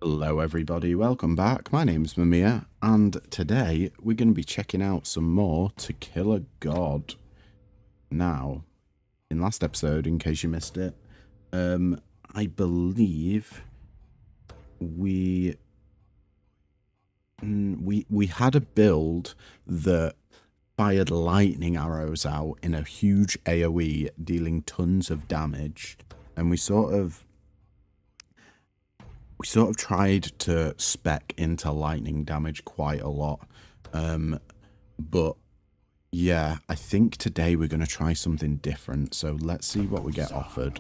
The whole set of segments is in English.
Hello everybody, welcome back. My name's Mamiya, and today we're going to be checking out some more To Kill a God. Now, in last episode, in case you missed it, I believe we had a build that fired lightning arrows out in a huge AoE, dealing tons of damage, and we sort of tried to spec into lightning damage quite a lot. But yeah, I think today we're going to try something different. So let's see what we get offered.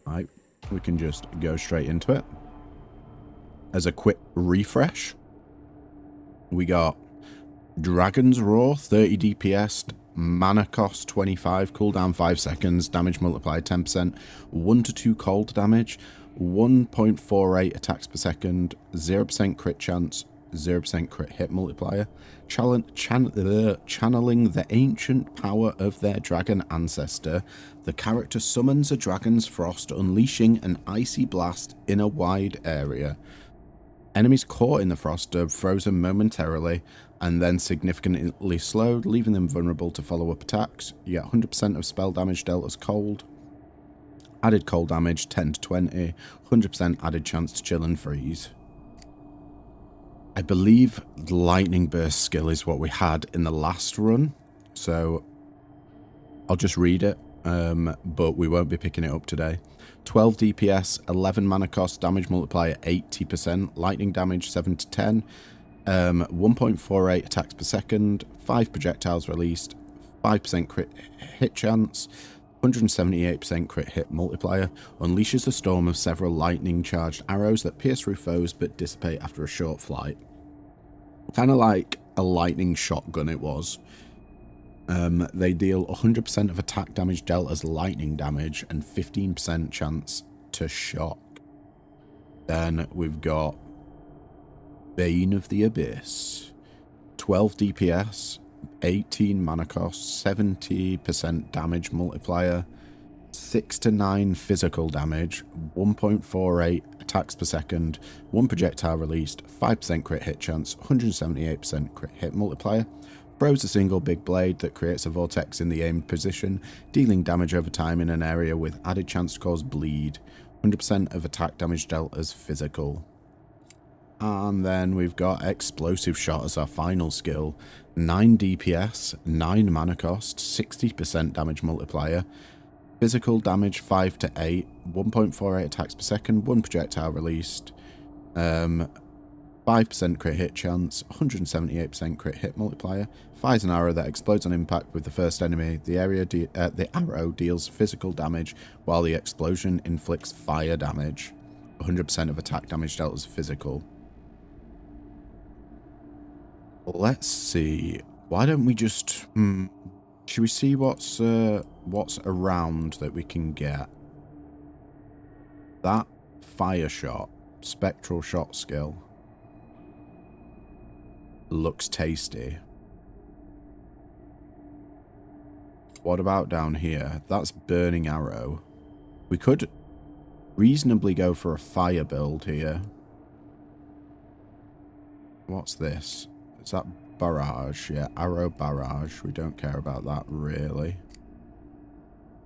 Right, we can just go straight into it. As a quick refresh, we got Dragon's Roar, 30 DPS, mana cost 25, cooldown 5 seconds, damage multiplier 10%, 1 to 2 cold damage, 1.48 attacks per second, 0% crit chance, 0% crit hit multiplier, channeling the ancient power of their dragon ancestor. The character summons a dragon's frost, unleashing an icy blast in a wide area. Enemies caught in the frost are frozen momentarily and then significantly slowed, leaving them vulnerable to follow-up attacks. You get 100% of spell damage dealt as cold. Added cold damage, 10 to 20. 100% added chance to chill and freeze. I believe the lightning burst skill is what we had in the last run, so I'll just read it, but we won't be picking it up today. 12 DPS, 11 mana cost, damage multiplier 80%, lightning damage 7 to 10, 1.48 attacks per second, 5 projectiles released, 5% crit hit chance, 178% crit hit multiplier, unleashes a storm of several lightning charged arrows that pierce through foes but dissipate after a short flight. Kind of like a lightning shotgun it was. They deal 100% of attack damage dealt as lightning damage and 15% chance to shock. Then we've got Bane of the Abyss. 12 DPS, 18 mana cost, 70% damage multiplier, 6 to 9 physical damage, 1.48 attacks per second, 1 projectile released, 5% crit hit chance, 178% crit hit multiplier. Throws a single big blade that creates a vortex in the aimed position, dealing damage over time in an area with added chance to cause bleed. 100% of attack damage dealt as physical. And then we've got Explosive Shot as our final skill. 9 DPS, 9 mana cost, 60% damage multiplier. Physical damage 5 to 8, 1.48 attacks per second, 1 projectile released. 5% crit hit chance, 178% crit hit multiplier, fires an arrow that explodes on impact with the first enemy. The arrow deals physical damage, while the explosion inflicts fire damage. 100% of attack damage dealt as physical. Let's see. Why don't we just... should we see what's around that we can get? That fire shot, spectral shot skill, looks tasty. What about down here? That's burning arrow. We could reasonably go for a fire build here. What's this? Is that barrage? Yeah, arrow barrage. We don't care about that really.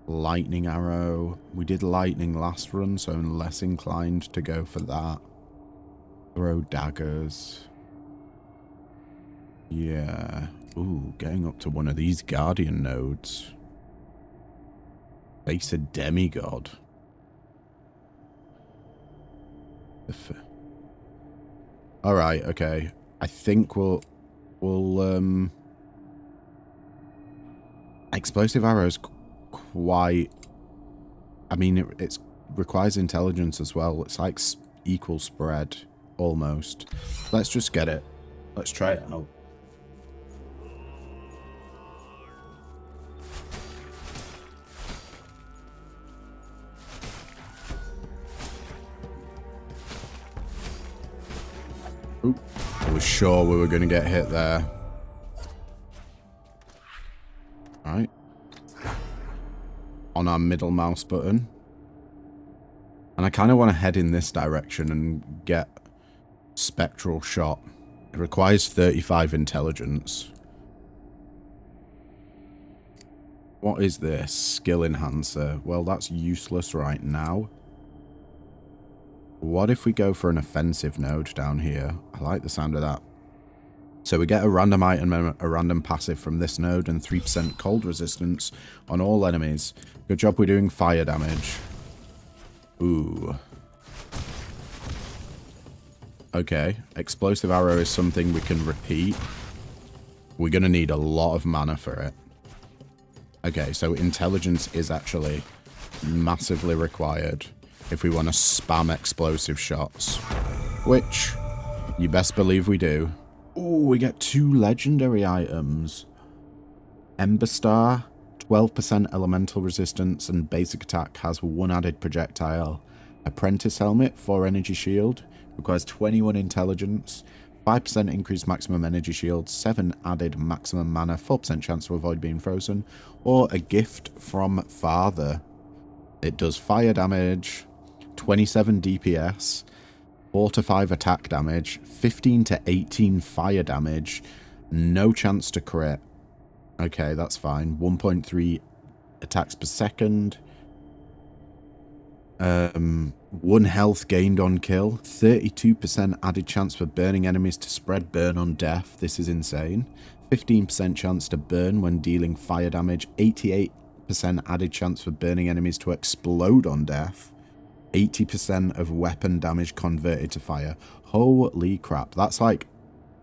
Lightning arrow. We did lightning last run, so I'm less inclined to go for that. Throw daggers. Yeah. Ooh, getting up to one of these guardian nodes. Face a demigod. Alright, okay. I think we'll explosive arrows quite... I mean, it requires intelligence as well. It's like equal spread, almost. Let's just get it. Let's try it out. Oop. I was sure we were going to get hit there. Alright. on our middle mouse button. And I kind of want to head in this direction and get spectral shot. It requires 35 intelligence. What is this? Skill enhancer. Well, that's useless right now. What if we go for an offensive node down here? I like the sound of that. So we get a random item and a random passive from this node and 3% cold resistance on all enemies. Good job we're doing fire damage. Ooh. Okay. Explosive arrow is something we can repeat. We're going to need a lot of mana for it. Okay, so intelligence is actually massively required if we want to spam explosive shots. Which, you best believe we do. Ooh, we get 2 legendary items. Ember Star, 12% elemental resistance and basic attack has 1 added projectile. Apprentice Helmet, 4 energy shield, requires 21 intelligence. 5% increased maximum energy shield, 7 added maximum mana, 4% chance to avoid being frozen, or a gift from Father. It does fire damage, 27 DPS, 4 to 5 attack damage, 15 to 18 fire damage, no chance to crit. Okay, that's fine. 1.3 attacks per second. 1 health gained on kill. 32% added chance for burning enemies to spread burn on death. This is insane. 15% chance to burn when dealing fire damage. 88% added chance for burning enemies to explode on death. 80% of weapon damage converted to fire. Holy crap. That's like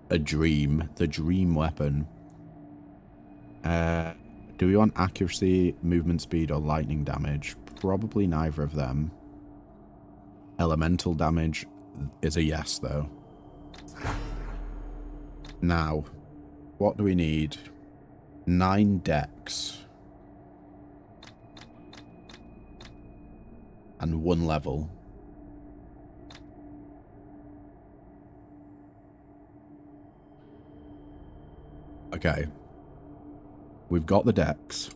a dream. The dream weapon. Do we want accuracy, movement speed, or lightning damage? Probably neither of them. Elemental damage is a yes, though. Now, what do we need? 9 dex. And 1 level. Okay. We've got the dex.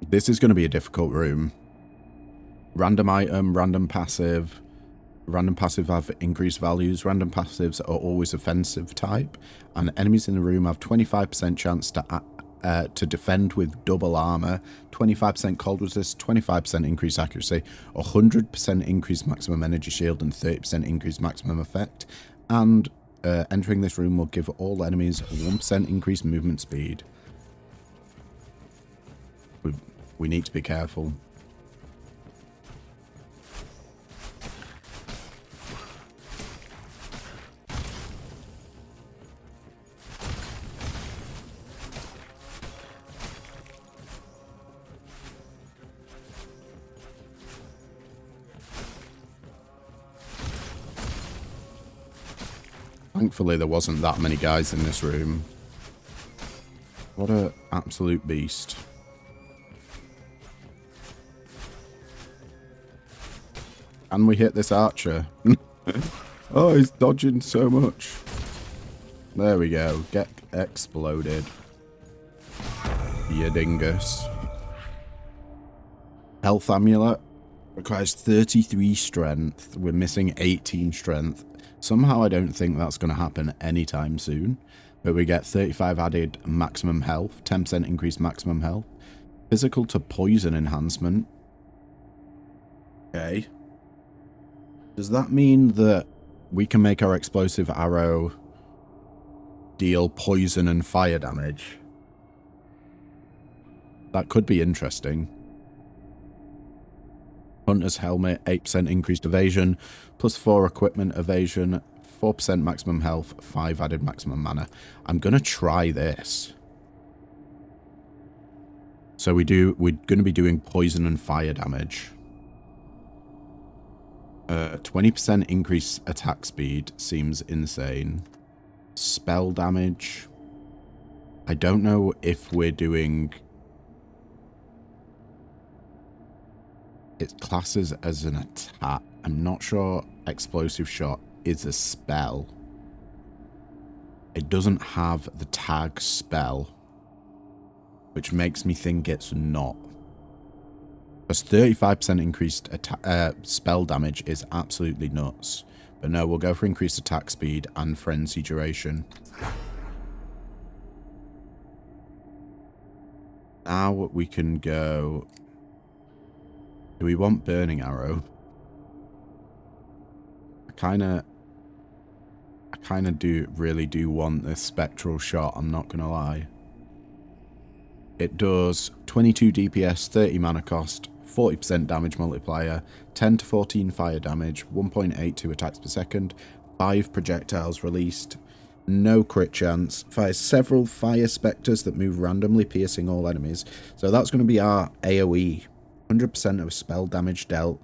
This is going to be a difficult room. Random item, random passive. Random passive have increased values. Random passives are always offensive type. And enemies in the room have 25% chance to defend with double armor. 25% cold resist, 25% increased accuracy, 100% increased maximum energy shield, and 30% increased maximum effect. And entering this room will give all enemies 1% increased movement speed. We need to be careful. Thankfully, there wasn't that many guys in this room. What an absolute beast. Can we hit this archer? Oh, he's dodging so much. There we go. Get exploded. You dingus. Health amulet. Requires 33 strength. We're missing 18 strength. Somehow I don't think that's going to happen anytime soon. But we get 35 added maximum health. 10% increased maximum health. Physical to poison enhancement. Okay. Does that mean that we can make our explosive arrow deal poison and fire damage? That could be interesting. Hunter's helmet, 8% increased evasion, plus 4 equipment evasion, 4% maximum health, 5 added maximum mana. I'm going to try this. So we're going to be doing poison and fire damage. 20% increased attack speed seems insane. Spell damage. I don't know if we're doing... It classes as an attack. I'm not sure explosive shot is a spell. It doesn't have the tag spell. which makes me think it's not. Because 35% increased spell damage is absolutely nuts. But no, we'll go for increased attack speed and frenzy duration. Now we can go... Do we want Burning Arrow? I kind of really do want this Spectral Shot, I'm not going to lie. It does 22 DPS, 30 mana cost, 40% damage multiplier, 10 to 14 fire damage, 1.82 attacks per second, 5 projectiles released, no crit chance, fires several fire spectres that move randomly, piercing all enemies. So that's going to be our AoE. 100% of spell damage dealt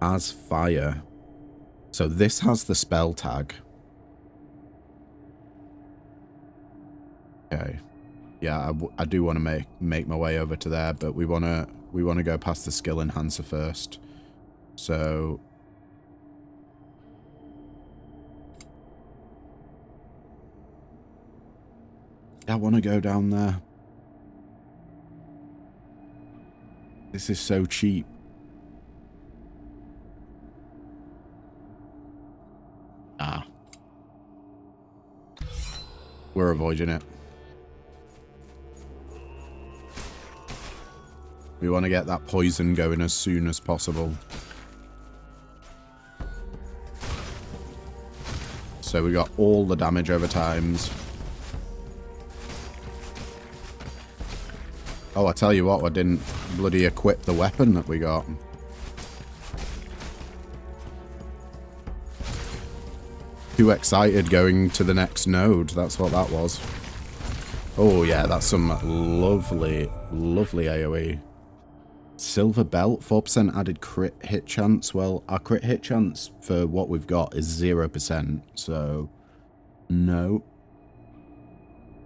as fire. So this has the spell tag. Okay. Yeah, I do want to make my way over to there, but we want to go past the skill enhancer first. So I want to go down there. This is so cheap. Ah. We're avoiding it. We want to get that poison going as soon as possible. So we got all the damage over times. Oh, I tell you what, I didn't bloody equip the weapon that we got. Too excited going to the next node, that's what that was. Oh yeah, that's some lovely, lovely AoE. Silver belt, 4% added crit hit chance. Well, our crit hit chance for what we've got is 0%, so no.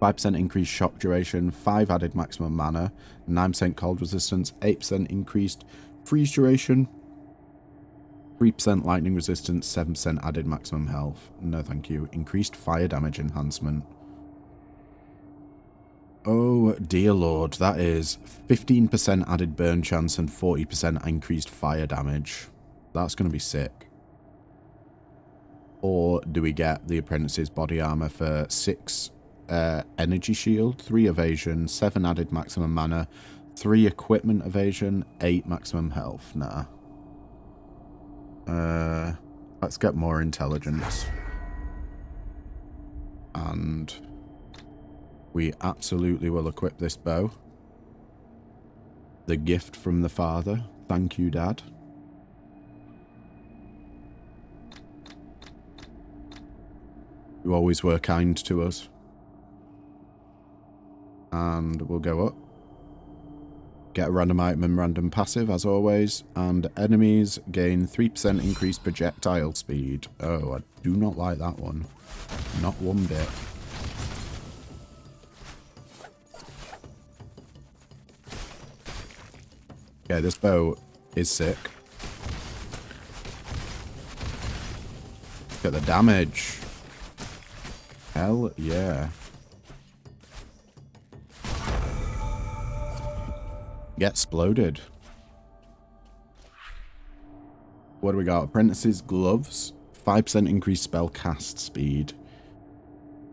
5% increased shock duration, 5 added maximum mana, 9% cold resistance, 8% increased freeze duration, 3% lightning resistance, 7% added maximum health. No thank you. Increased fire damage enhancement. Oh dear lord, that is 15% added burn chance and 40% increased fire damage. That's going to be sick. Or do we get the apprentice's body armor for 6 energy shield, 3 evasion, 7 added maximum mana, 3 equipment evasion, 8 maximum health? Nah. Let's get more intelligence. And we absolutely will equip this bow. The gift from the father. Thank you, Dad. You always were kind to us. And we'll go up. Get a random item and random passive, as always. And enemies gain 3% increased projectile speed. Oh, I do not like that one. Not one bit. Okay, this bow is sick. Look at the damage. Hell yeah. Get exploded. What do we got? Apprentice's gloves. 5% increased spell cast speed.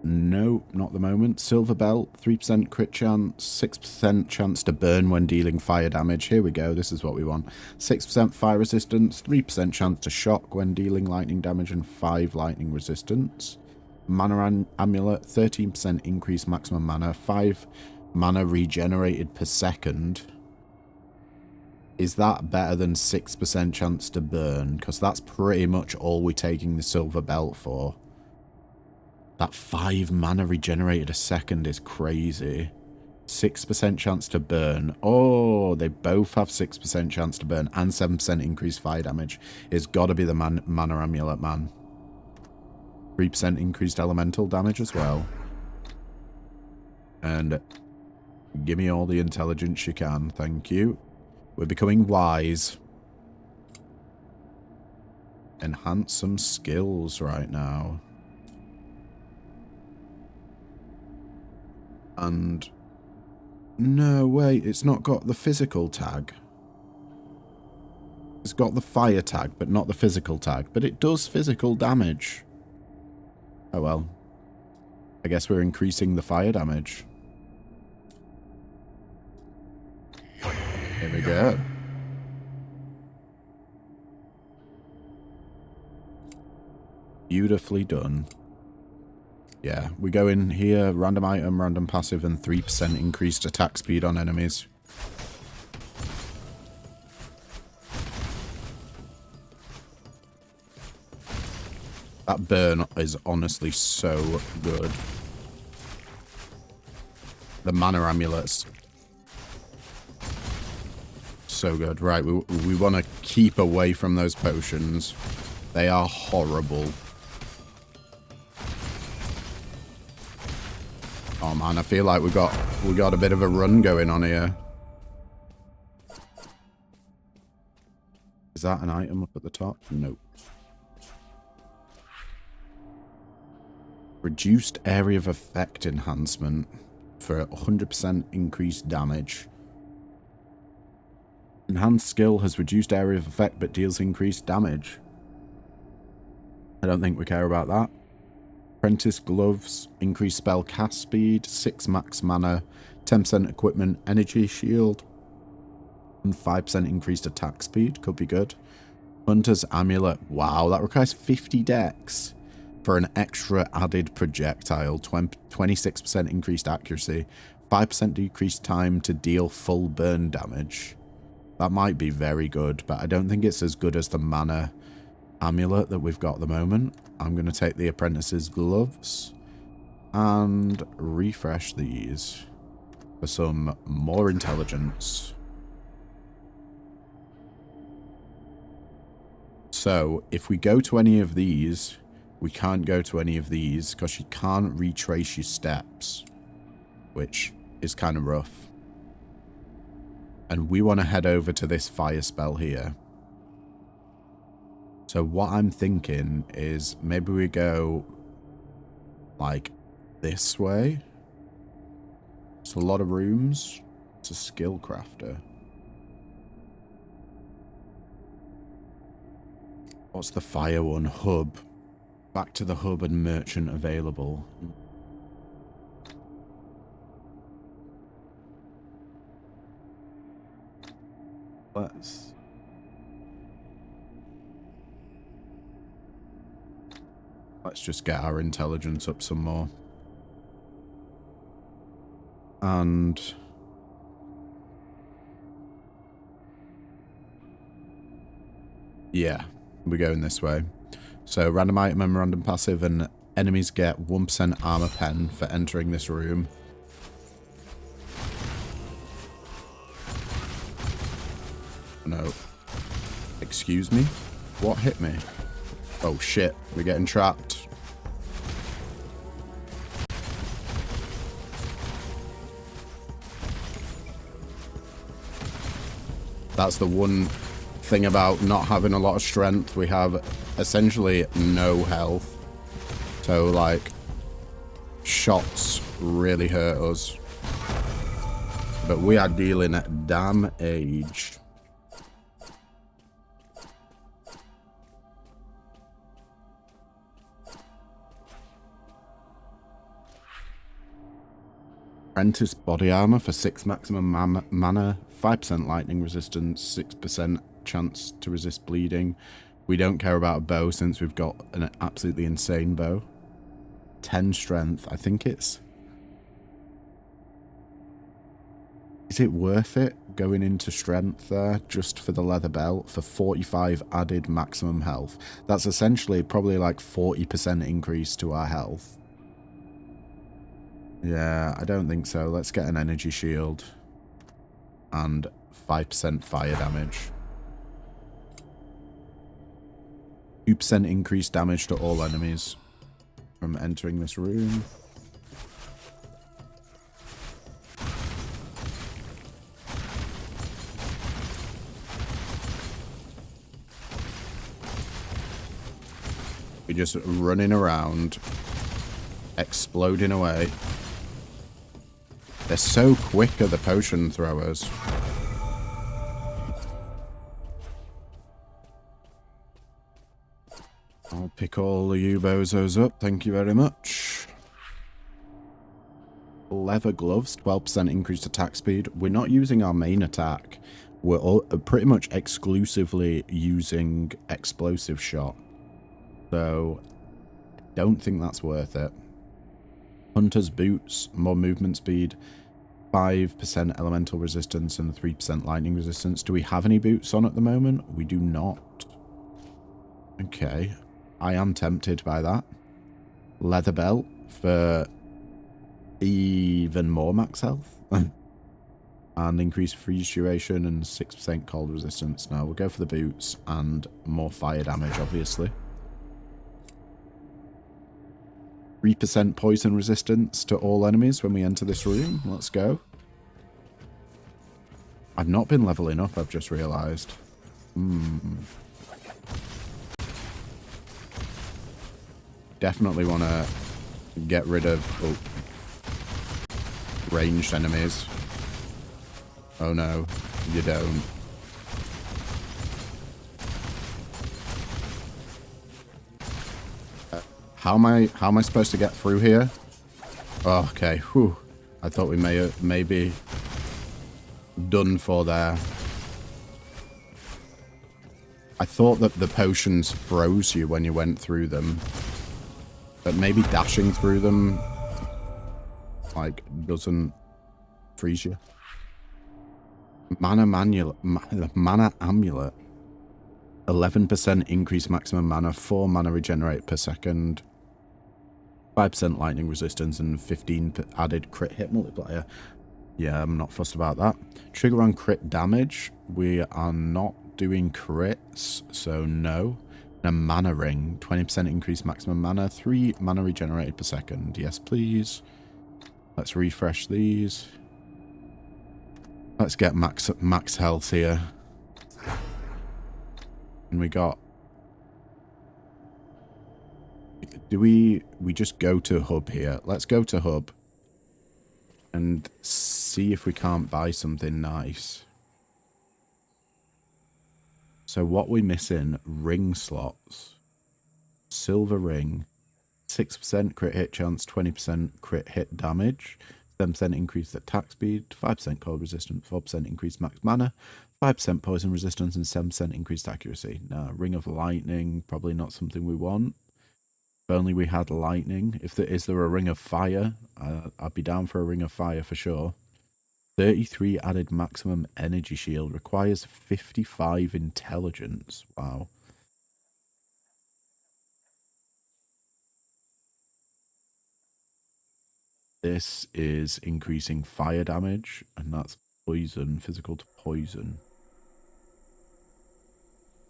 No, not the moment. Silver belt. 3% crit chance. 6% chance to burn when dealing fire damage. Here we go. This is what we want. 6% fire resistance. 3% chance to shock when dealing lightning damage and 5 lightning resistance. Mana amulet. 13% increased maximum mana. 5 mana regenerated per second. Is that better than 6% chance to burn? Because that's pretty much all we're taking the silver belt for. That 5 mana regenerated a second is crazy. 6% chance to burn. Oh, they both have 6% chance to burn and 7% increased fire damage. It's got to be the mana amulet, man. 3% increased elemental damage as well. And give me all the intelligence you can. Thank you. We're becoming wise. Enhance some skills right now. And No, wait, it's not got the physical tag. It's got the fire tag, but not the physical tag. But it does physical damage. Oh well. I guess we're increasing the fire damage. Here we go. Beautifully done. Yeah, we go in here, random item, random passive, and 3% increased attack speed on enemies. That burn is honestly so good. The mana amulets. So good. Right, we want to keep away from those potions. They are horrible. Oh man, I feel like we got a bit of a run going on here. Is that an item up at the top? Nope. Reduced area of effect enhancement for 100% increased damage. Enhanced skill has reduced area of effect but deals increased damage. I don't think we care about that. Apprentice gloves, increased spell cast speed, 6 max mana, 10% equipment energy shield, and 5% increased attack speed. Could be good. Hunter's amulet. Wow, that requires 50 dex for an extra added projectile. 26% increased accuracy, 5% decreased time to deal full burn damage. That might be very good, but I don't think it's as good as the mana amulet that we've got at the moment. I'm going to take the apprentice's gloves and refresh these for some more intelligence. So if we go to any of these, we can't go to any of these because you can't retrace your steps, which is kind of rough. And we want to head over to this fire spell here. So what I'm thinking is maybe we go like this way. It's a lot of rooms. It's a skill crafter. What's the fire one? Hub. Back to the hub and merchant available. Let's just get our intelligence up some more. And yeah, we're going this way. So random item and random passive, and enemies get 1% armor pen for entering this room. No. Excuse me? What hit me? Oh shit, we're getting trapped. That's the one thing about not having a lot of strength. We have essentially no health. So, like, shots really hurt us. But we are dealing damage. Apprentice body armor for 6 maximum mana, 5% lightning resistance, 6% chance to resist bleeding. We don't care about a bow since we've got an absolutely insane bow. 10 strength. I think it's... Is it worth it going into strength there just for the leather belt for 45 added maximum health? That's essentially probably like 40% increase to our health. Yeah, I don't think so. Let's get an energy shield and 5% fire damage. 2% increased damage to all enemies from entering this room. We're just running around, exploding away. They're so quick at the potion throwers. I'll pick all the you bozos up, thank you very much. Leather gloves, 12% increased attack speed. We're not using our main attack. We're all, pretty much exclusively using explosive shot. So, don't think that's worth it. Hunter's boots, more movement speed, 5% elemental resistance and 3% lightning resistance. Do we have any boots on at the moment? We do not. Okay. I am tempted by that. Leather belt for even more max health. And increased freeze duration and 6% cold resistance. Now we'll go for the boots and more fire damage, obviously. 3% poison resistance to all enemies when we enter this room. Let's go. I've not been leveling up, I've just realised. Definitely want to get rid of ranged enemies. Oh no, you don't. How am I supposed to get through here? Oh, okay, whew. I thought we may be done for there. I thought that the potions froze you when you went through them. But maybe dashing through them, like, doesn't freeze you. Mana amulet. 11% increase maximum mana, 4 mana regenerate per second, 5% lightning resistance, and 15 added crit hit multiplier. Yeah, I'm not fussed about that. Trigger on crit damage. We are not doing crits, so no. And a mana ring. 20% increase maximum mana, 3 mana regenerated per second. Yes, please. Let's refresh these. Let's get max health here. And we got... Do we just go to hub here? Let's go to hub. And see if we can't buy something nice. So what we're missing, ring slots. Silver ring. 6% crit hit chance, 20% crit hit damage. 7% increased attack speed, 5% cold resistance, 4% increased max mana, 5% poison resistance, and 7% increased accuracy. Now, Ring of Lightning, probably not something we want. If only we had lightning. Is there a Ring of Fire? I'd be down for a Ring of Fire for sure. 33 added maximum energy shield, requires 55 intelligence. Wow. This is increasing fire damage, and that's poison, physical to poison.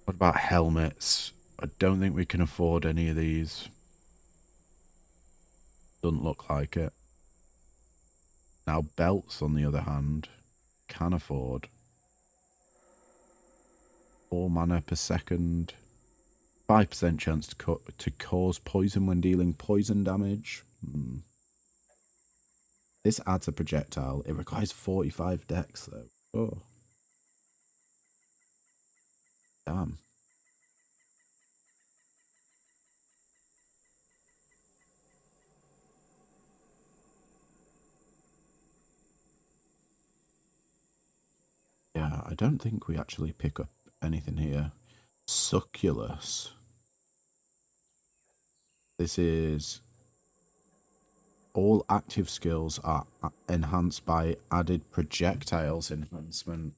What about helmets? I don't think we can afford any of these. Doesn't look like it. Now belts, on the other hand, can afford. 4 mana per second. 5% chance to cause poison when dealing poison damage. This adds a projectile. It requires 45 dex, though. Oh. Damn. Yeah, I don't think we actually pick up anything here. Succulus. This is... All active skills are enhanced by added projectiles enhancement.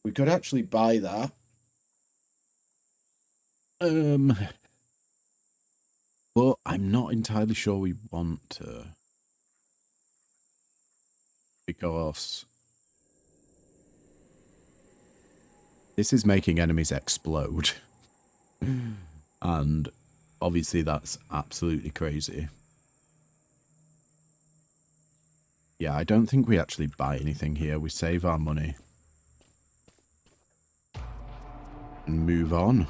We could actually buy that. But I'm not entirely sure we want to. Because this is making enemies explode. And obviously that's absolutely crazy. Yeah, I don't think we actually buy anything here. We save our money. And move on.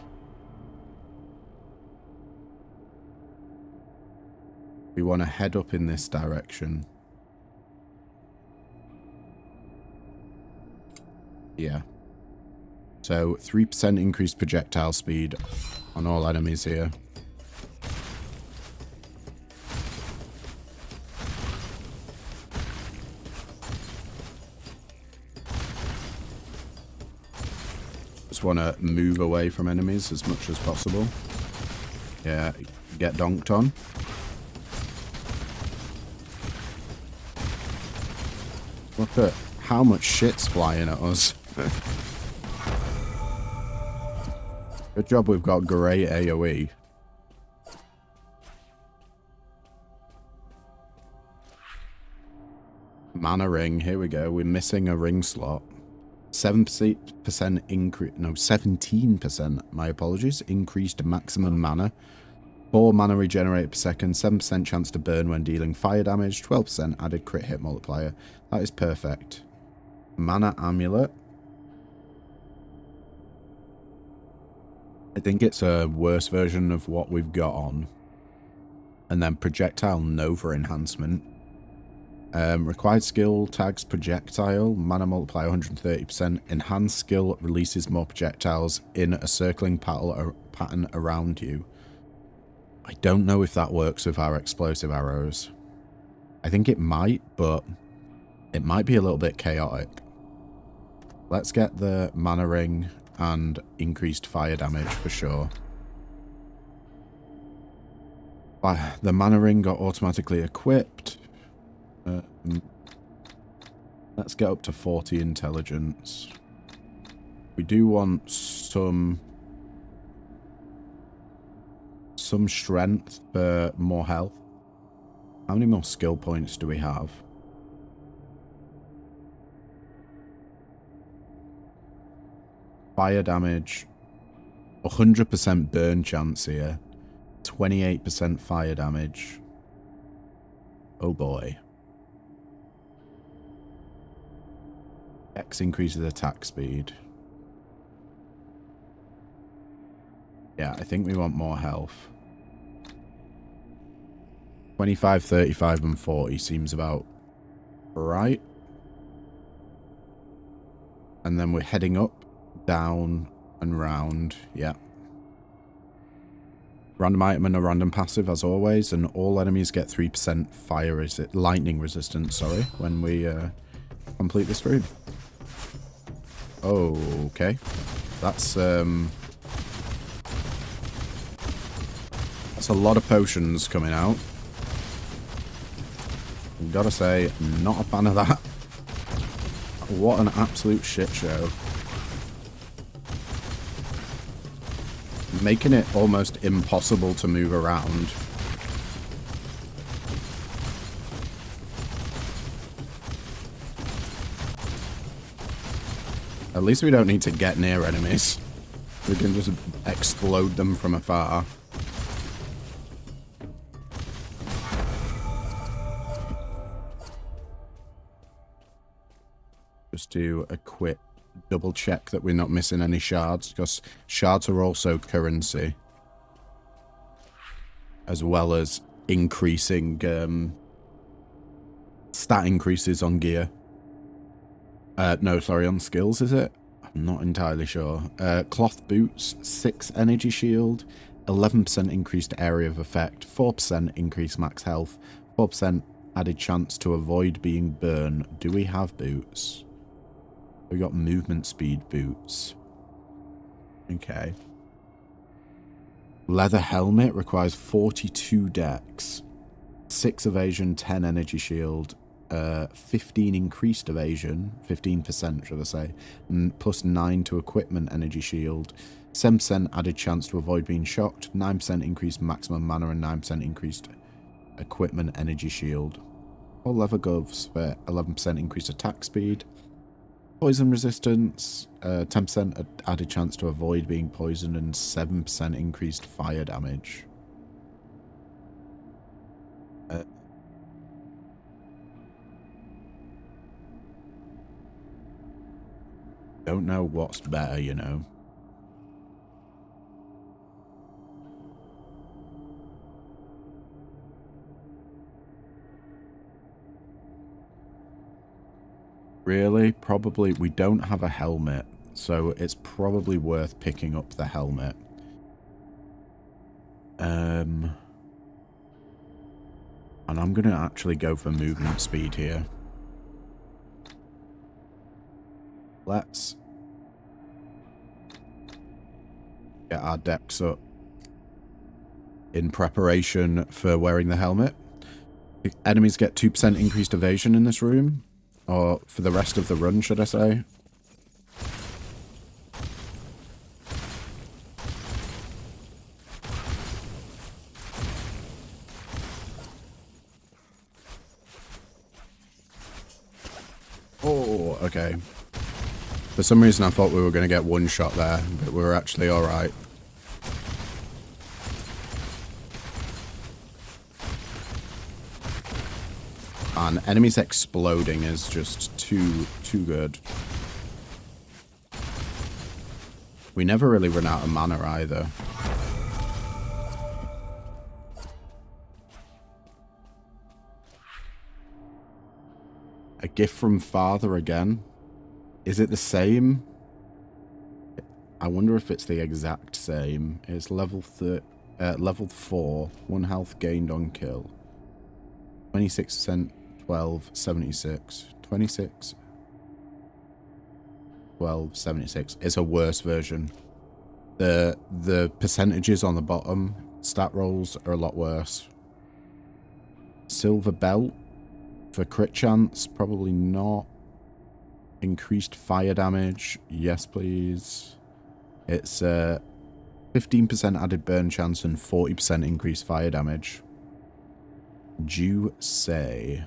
We want to head up in this direction. Yeah. So 3% increased projectile speed on all enemies here. Just want to move away from enemies as much as possible. Yeah, get donked on. Look at how much shit's flying at us. Good job we've got great AoE. Mana ring, here we go. We're missing a ring slot. 7% increase, no, 17%, my apologies, increased maximum mana. 4 mana regenerated per second, 7% chance to burn when dealing fire damage, 12% added crit hit multiplier. That is perfect. Mana amulet. I think it's a worse version of what we've got on. And then projectile nova enhancement. Required skill tags projectile, mana multiplier 130%. Enhanced skill releases more projectiles in a circling pattern around you. I don't know if that works with our explosive arrows. I think it might, but it might be a little bit chaotic. Let's get the mana ring and increased fire damage for sure. The mana ring got automatically equipped. Let's get up to 40 intelligence. We do want some strength for more health. How many more skill points do we have? Fire damage. 100% burn chance here. 28% fire damage. Oh boy. X increases attack speed. Yeah, I think we want more health. 25, 35, and 40 seems about right. And then we're heading up, down, and round. Yeah. Random item and a random passive, as always, and all enemies get 3% lightning resistance, sorry, when we complete this room. Oh, okay. That's a lot of potions coming out. Gotta say, not a fan of that. What an absolute shit show. Making it almost impossible to move around. At least we don't need to get near enemies. We can just explode them from afar. Just do a quick double check that we're not missing any shards, because shards are also currency. As well as increasing stat increases on gear. No, sorry, on skills, is it? I'm not entirely sure. Cloth boots, 6 energy shield, 11% increased area of effect, 4% increased max health, 4% added chance to avoid being burned. Do we have boots? We got movement speed boots. Okay. Leather helmet requires 42 dex, 6 evasion, 10 energy shield, 15 increased evasion, 15% should I say, plus 9 to equipment energy shield, 7% added chance to avoid being shocked, 9% increased maximum mana, and 9% increased equipment energy shield. All leather gloves for 11% increased attack speed. Poison resistance, 10% added chance to avoid being poisoned, and 7% increased fire damage. Don't know what's better, you know. Really? Probably. We don't have a helmet, so it's probably worth picking up the helmet. And I'm going to actually go for movement speed here. Let's get our decks up in preparation for wearing the helmet. Enemies get 2% increased evasion in this room, or for the rest of the run, should I say. Oh, okay. For some reason I thought we were going to get one shot there, but we were actually alright. And enemies exploding is just too good. We never really run out of mana either. A gift from father again. Is it the same? I wonder if it's the exact same. It's level 4. 1 health gained on kill. 26%, 12, 76. 26, 12, 76. It's a worse version. The percentages on the bottom, stat rolls, are a lot worse. Silver belt for crit chance, probably not. Increased fire damage, yes please. It's 15% added burn chance and 40% increased fire damage. Do say.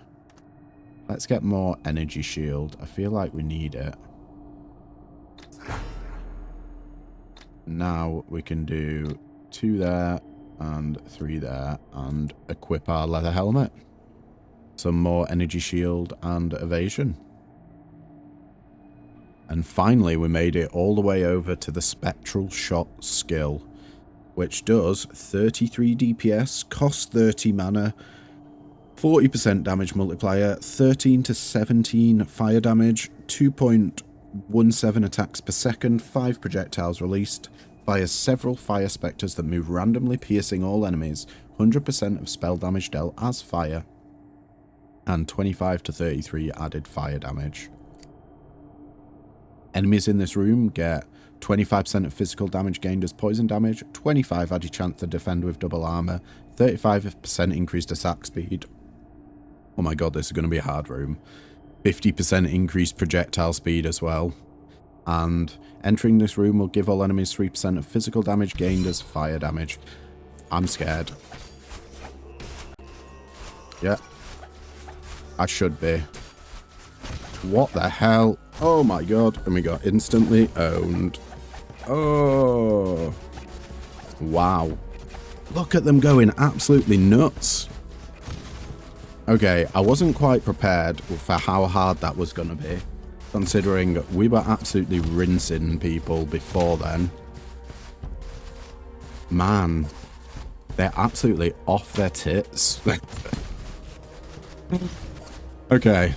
Let's get more energy shield. I feel like we need it. Now we can do 2 there and 3 there and equip our leather helmet. Some more energy shield and evasion. And finally we made it all the way over to the spectral shot skill, which does 33 DPS, costs 30 mana, 40% damage multiplier, 13 to 17 fire damage, 2.17 attacks per second, 5 projectiles released, fires several fire spectres that move randomly, piercing all enemies, 100% of spell damage dealt as fire, and 25 to 33 added fire damage. Enemies in this room get 25% of physical damage gained as poison damage, 25 added chance to defend with double armor, 35% increased attack speed. Oh my god, this is going to be a hard room. 50% increased projectile speed as well. And entering this room will give all enemies 3% of physical damage gained as fire damage. I'm scared. Yeah. I should be. What the hell? Oh my god. And we got instantly owned. Oh. Wow. Look at them going absolutely nuts. Okay, I wasn't quite prepared for how hard that was going to be, considering we were absolutely rinsing people before then. Man, they're absolutely off their tits. Okay,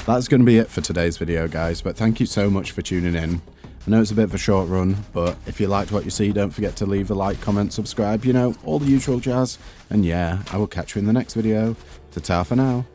that's going to be it for today's video, guys, but thank you so much for tuning in. I know it's a bit of a short run, but if you liked what you see, don't forget to leave a like, comment, subscribe, you know, all the usual jazz. And yeah, I will catch you in the next video. Ta-ta for now.